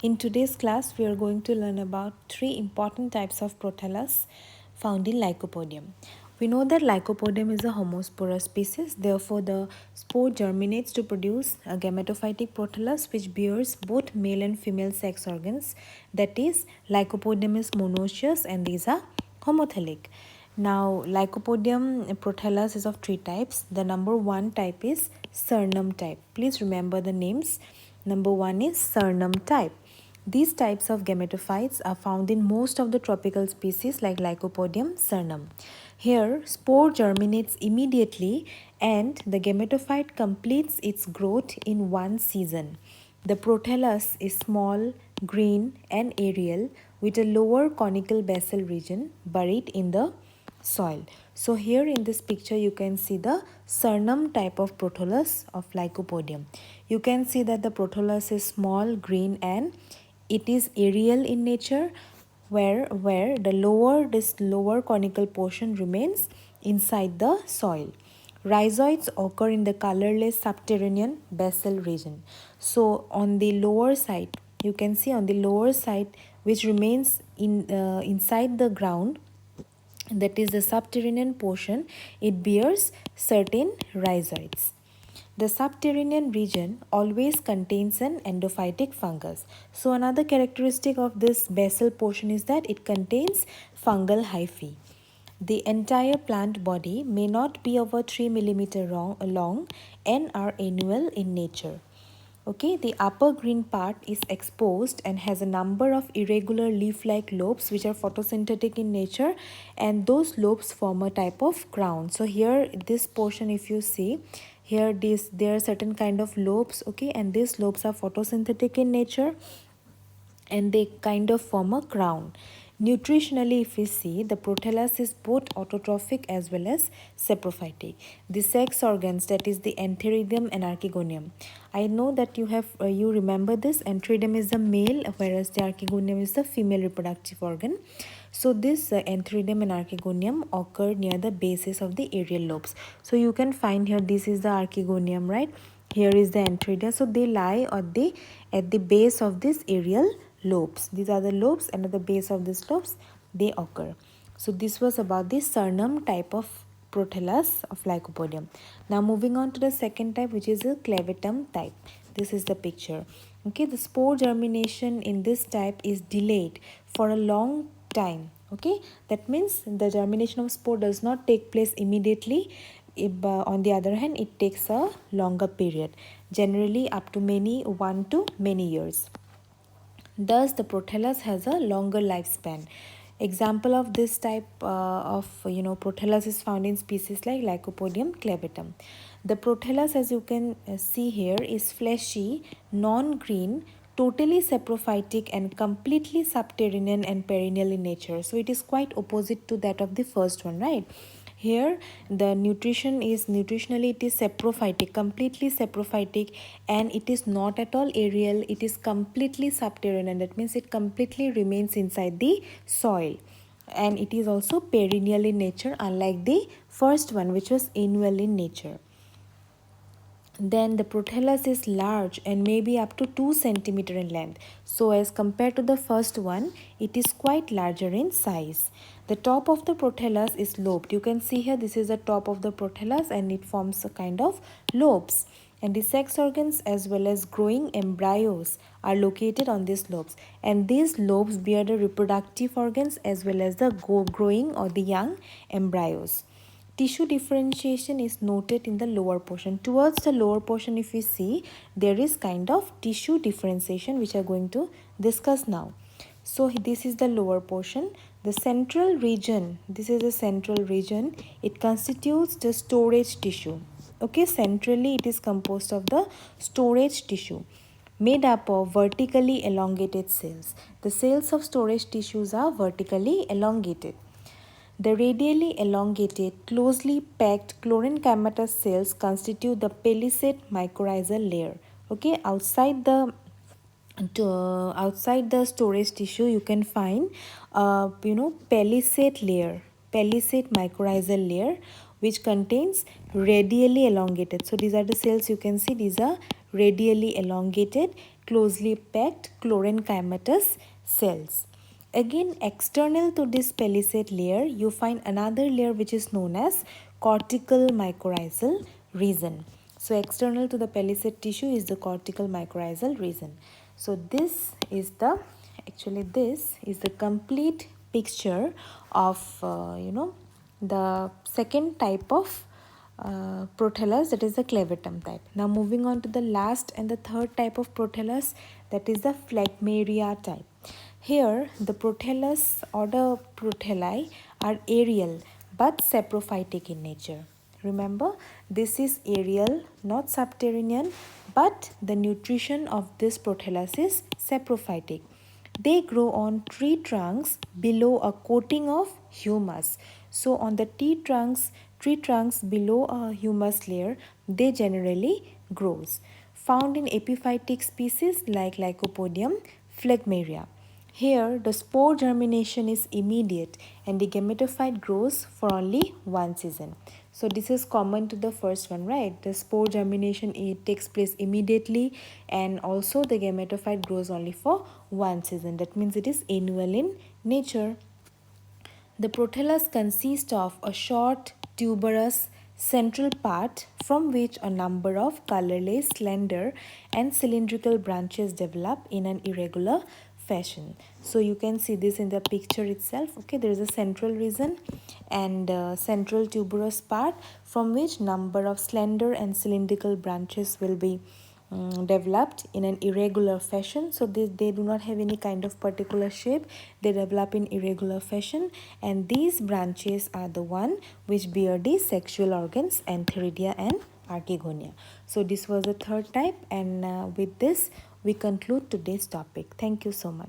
In today's class, we are going to learn about three important types of prothallus found in Lycopodium. We know that Lycopodium is a homosporous species, therefore the spore germinates to produce a gametophytic prothallus which bears both male and female sex organs, that is, Lycopodium is monoecious and these are homothallic. Now, Lycopodium prothallus is of three types. The number one type is Surnum type. Please remember the names. Number one is Surnum type. These types of gametophytes are found in most of the tropical species like Lycopodium surnum. Here, spore germinates immediately and the gametophyte completes its growth in one season. The prothallus is small, green and aerial with a lower conical basal region buried in the soil. So here in this picture you can see the surnum type of prothallus of Lycopodium. You can see that the prothallus is small, green and it is aerial in nature where this lower conical portion remains inside the soil. Rhizoids occur in the colorless subterranean basal region. So on the lower side, you can see on the lower side which remains inside the ground, that is the subterranean portion, it bears certain rhizoids. The subterranean region always contains an endophytic fungus. So another characteristic of this basal portion is that it contains fungal hyphae. The entire plant body may not be over 3 mm long and are annual in nature. Okay, the upper green part is exposed and has a number of irregular leaf-like lobes which are photosynthetic in nature, and those lobes form a type of crown. So here this portion, if you see, here there are certain kind of lobes, okay, and these lobes are photosynthetic in nature and they kind of form a crown. Nutritionally, if we see, the prothallus is both autotrophic as well as saprophytic. The sex organs, that is the antheridium and archegonium. I know that you remember this. Antheridium is the male, whereas the archegonium is the female reproductive organ. So this antheridium and archegonium occur near the bases of the aerial lobes. So you can find here this is the archegonium, right? Here is the antheridia. So they lie at the base of this aerial lobes. These are the lobes, and at the base of these lobes they occur. So this was about the surnum type of prothallus of Lycopodium. Now moving on to the second type, which is a clavatum type. This is the picture. Okay, the spore germination in this type is delayed for a long time. Okay, that means the germination of spore does not take place immediately. On the other hand, it takes a longer period, generally up to 1 to many years. Thus, the prothallus has a longer lifespan. Example of this type of prothallus is found in species like Lycopodium clavatum. The prothallus, as you can see here, is fleshy, non-green, totally saprophytic and completely subterranean and perennial in nature. So it is quite opposite to that of the first one, right? Here the nutritionally it is saprophytic, completely saprophytic, and it is not at all aerial, it is completely subterranean. That means it completely remains inside the soil, and it is also perennial in nature, unlike the first one which was annual in nature. Then the prothallus is large and may be up to 2 cm in length. So as compared to the first one, it is quite larger in size. The top of the prothallus is lobed. You can see here this is the top of the prothallus and it forms a kind of lobes. And the sex organs as well as growing embryos are located on these lobes. And these lobes bear the reproductive organs as well as the growing or the young embryos. Tissue differentiation is noted in the lower portion. Towards the lower portion, if we see, there is kind of tissue differentiation which I am going to discuss now. So this is the lower portion. The central region, this is the central region, it constitutes the storage tissue. Okay, centrally it is composed of the storage tissue made up of vertically elongated cells. The cells of storage tissues are vertically elongated. The radially elongated, closely packed chlorine-camatous cells constitute the palisade mycorrhizal layer. Okay, outside the storage tissue, you can find palisade mycorrhizal layer, which contains radially elongated. So these are the cells you can see. These are radially elongated, closely packed chlorenchymatous cells. Again, external to this palisade layer, you find another layer which is known as cortical mycorrhizal region. So, external to the palisade tissue is the cortical mycorrhizal region. So, this is the complete picture of the second type of prothallus, that is the clavatum type. Now moving on to the last and the third type of prothallus, that is the phlegmaria type. Here the prothallus or the prothalli are aerial but saprophytic in nature. Remember, this is aerial, not subterranean, but the nutrition of this prothallus is saprophytic. They grow on tree trunks below a coating of humus. So on the tree trunks below a humus layer, they generally grows. Found in epiphytic species like Lycopodium, phlegmaria. Here, the spore germination is immediate and the gametophyte grows for only one season. So this is common to the first one, right? The spore germination, it takes place immediately, and also the gametophyte grows only for one season. That means it is annual in nature. The prothallus consists of a short, tuberous central part from which a number of colorless, slender and cylindrical branches develop in an irregular fashion. So you can see this in the picture itself. Okay, there is a central region and central tuberous part from which number of slender and cylindrical branches will be developed in an irregular fashion. So they do not have any kind of particular shape, they develop in irregular fashion, and these branches are the one which bear the sexual organs antheridia and archegonia. So this was the third type, and with this we conclude today's topic. Thank you so much.